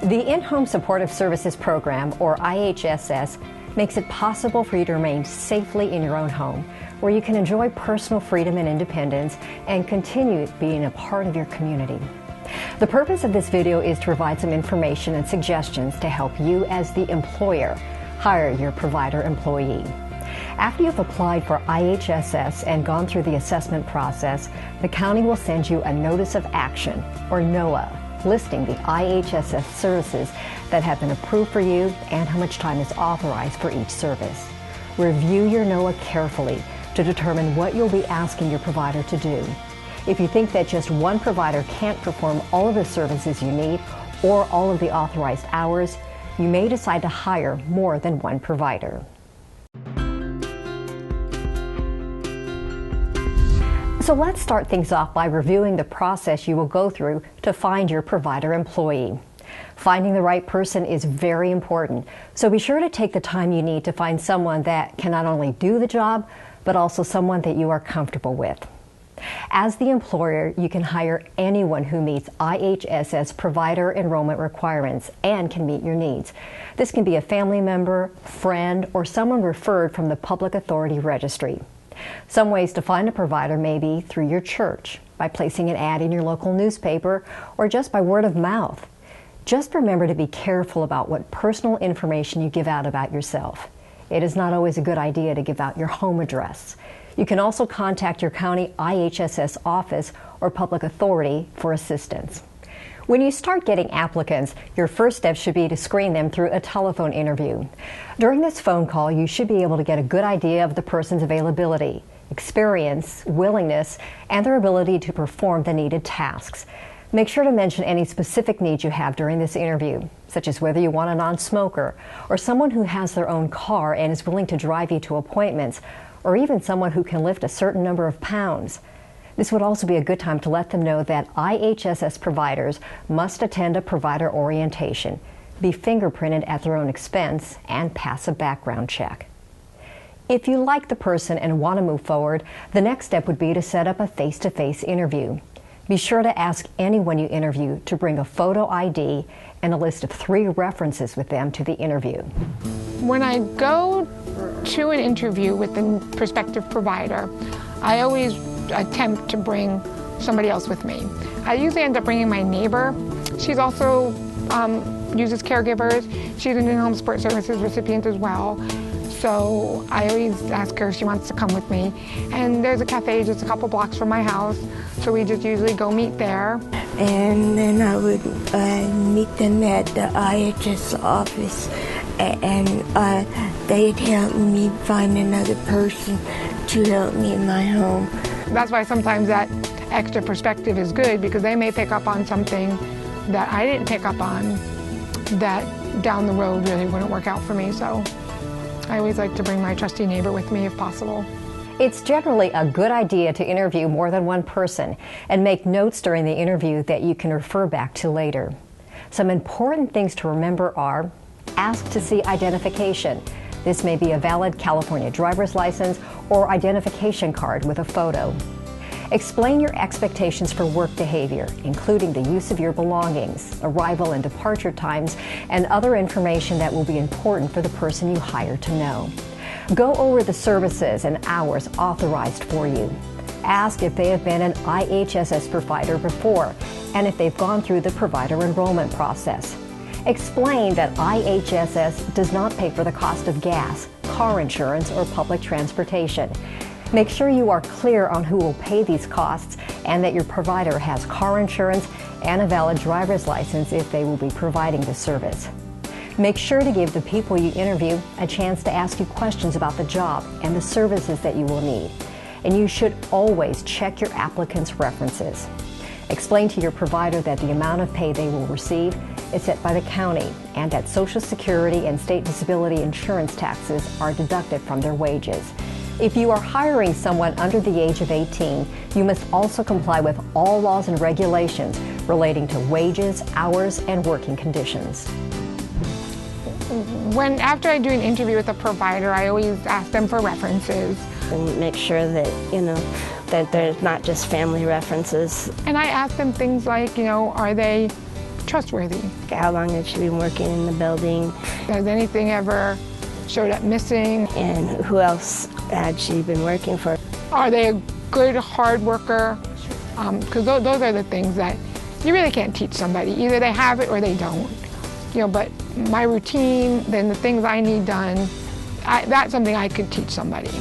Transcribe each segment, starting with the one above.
The In-Home Supportive Services Program, or IHSS, makes it possible for you to remain safely in your own home, where you can enjoy personal freedom and independence and continue being a part of your community. The purpose of this video is to provide some information and suggestions to help you as the employer hire your provider employee. After you've applied for IHSS and gone through the assessment process, the county will send you a Notice of Action, or NOAA, listing the IHSS services that have been approved for you and how much time is authorized for each service. Review your NOAA carefully to determine what you'll be asking your provider to do. If you think that just one provider can't perform all of the services you need or all of the authorized hours, you may decide to hire more than one provider. So let's start things off by reviewing the process you will go through to find your provider employee. Finding the right person is very important, so be sure to take the time you need to find someone that can not only do the job, but also someone that you are comfortable with. As the employer, you can hire anyone who meets IHSS provider enrollment requirements and can meet your needs. This can be a family member, friend, or someone referred from the Public Authority Registry. Some ways to find a provider may be through your church, by placing an ad in your local newspaper, or just by word of mouth. Just remember to be careful about what personal information you give out about yourself. It is not always a good idea to give out your home address. You can also contact your county IHSS office or public authority for assistance. When you start getting applicants, your first step should be to screen them through a telephone interview. During this phone call, you should be able to get a good idea of the person's availability, experience, willingness, and their ability to perform the needed tasks. Make sure to mention any specific needs you have during this interview, such as whether you want a non-smoker, or someone who has their own car and is willing to drive you to appointments, or even someone who can lift a certain number of pounds. This would also be a good time to let them know that IHSS providers must attend a provider orientation, be fingerprinted at their own expense, and pass a background check. If you like the person and want to move forward, the next step would be to set up a face-to-face interview. Be sure to ask anyone you interview to bring a photo ID and a list of 3 references with them to the interview. When I go to an interview with a prospective provider, I always attempt to bring somebody else with me. I usually end up bringing my neighbor. She's also uses caregivers. She's an in-home support services recipient as well. So I always ask her if she wants to come with me. And there's a cafe just a couple blocks from my house, so we just usually go meet there. And then I would meet them at the IHS office, and they'd help me find another person to help me in my home. That's why sometimes that extra perspective is good, because they may pick up on something that I didn't pick up on that down the road really wouldn't work out for me. So I always like to bring my trusty neighbor with me if possible. It's generally a good idea to interview more than one person and make notes during the interview that you can refer back to later. Some important things to remember are: ask to see identification. This may be a valid California driver's license or identification card with a photo. Explain your expectations for work behavior, including the use of your belongings, arrival and departure times, and other information that will be important for the person you hire to know. Go over the services and hours authorized for you. Ask if they have been an IHSS provider before, and if they've gone through the provider enrollment process. Explain that IHSS does not pay for the cost of gas, car insurance, or public transportation. Make sure you are clear on who will pay these costs and that your provider has car insurance and a valid driver's license if they will be providing the service. Make sure to give the people you interview a chance to ask you questions about the job and the services that you will need. And you should always check your applicant's references. Explain to your provider that the amount of pay they will receive is set by the county and that Social Security and state disability insurance taxes are deducted from their wages. If you are hiring someone under the age of 18, you must also comply with all laws and regulations relating to wages, hours, and working conditions. After I do an interview with a provider, I always ask them for references. And make sure that, that there's not just family references. And I ask them things like, are they trustworthy. How long has she been working in the building? Has anything ever showed up missing? And who else had she been working for? Are they a good, hard worker? Because those are the things that you really can't teach somebody. Either they have it or they don't. But my routine, then the things I need done, that's something I could teach somebody.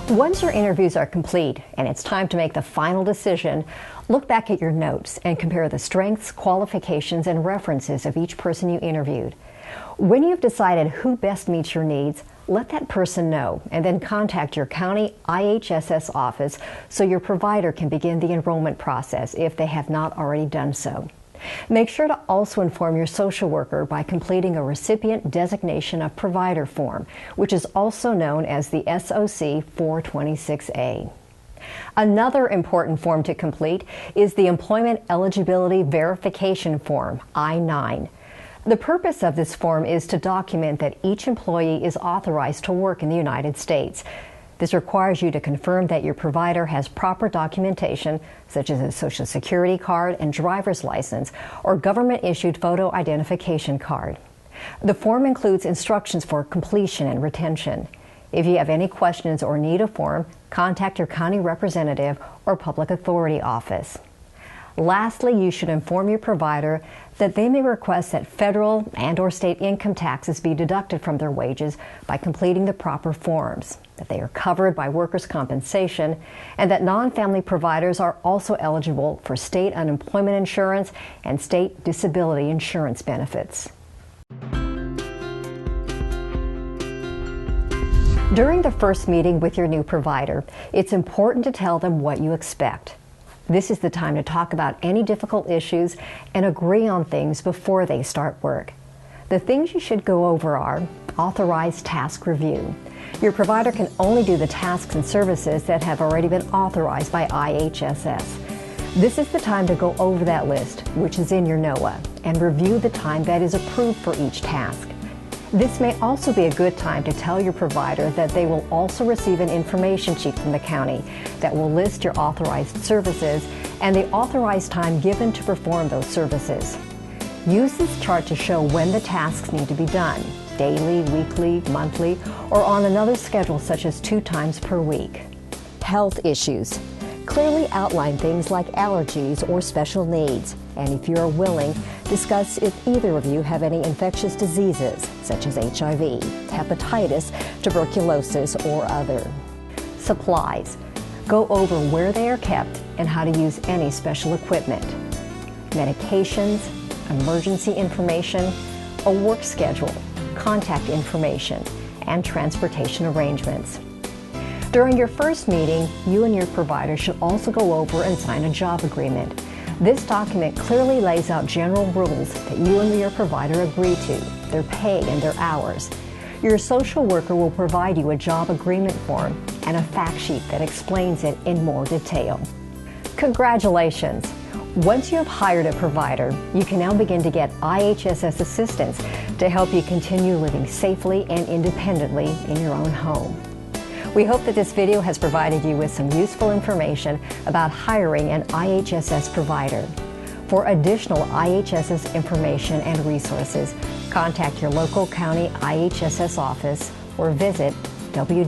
Once your interviews are complete and it's time to make the final decision, look back at your notes and compare the strengths, qualifications, and references of each person you interviewed. When you've decided who best meets your needs, let that person know and then contact your county IHSS office so your provider can begin the enrollment process if they have not already done so. Make sure to also inform your social worker by completing a recipient designation of provider form, which is also known as the SOC 426A. Another important form to complete is the Employment Eligibility Verification Form, I-9. The purpose of this form is to document that each employee is authorized to work in the United States. This requires you to confirm that your provider has proper documentation, such as a Social Security card and driver's license, or government-issued photo identification card. The form includes instructions for completion and retention. If you have any questions or need a form, contact your county representative or public authority office. Lastly, you should inform your provider that they may request that federal and/or state income taxes be deducted from their wages by completing the proper forms, that they are covered by workers' compensation, and that non-family providers are also eligible for state unemployment insurance and state disability insurance benefits. During the first meeting with your new provider, it's important to tell them what you expect. This is the time to talk about any difficult issues and agree on things before they start work. The things you should go over are authorized task review. Your provider can only do the tasks and services that have already been authorized by IHSS. This is the time to go over that list, which is in your NOAA, and review the time that is approved for each task. This may also be a good time to tell your provider that they will also receive an information sheet from the county that will list your authorized services and the authorized time given to perform those services. Use this chart to show when the tasks need to be done, daily, weekly, monthly, or on another schedule such as 2 times per week. Health issues. Clearly outline things like allergies or special needs, and if you are willing, discuss if either of you have any infectious diseases such as HIV, hepatitis, tuberculosis, or other. Supplies. Go over where they are kept and how to use any special equipment. Medications, emergency information, a work schedule, contact information, and transportation arrangements. During your first meeting, you and your provider should also go over and sign a job agreement. This document clearly lays out general rules that you and your provider agree to, their pay and their hours. Your social worker will provide you a job agreement form and a fact sheet that explains it in more detail. Congratulations! Once you have hired a provider, you can now begin to get IHSS assistance to help you continue living safely and independently in your own home. We hope that this video has provided you with some useful information about hiring an IHSS provider. For additional IHSS information and resources, contact your local county IHSS office or visit www.cdss.ca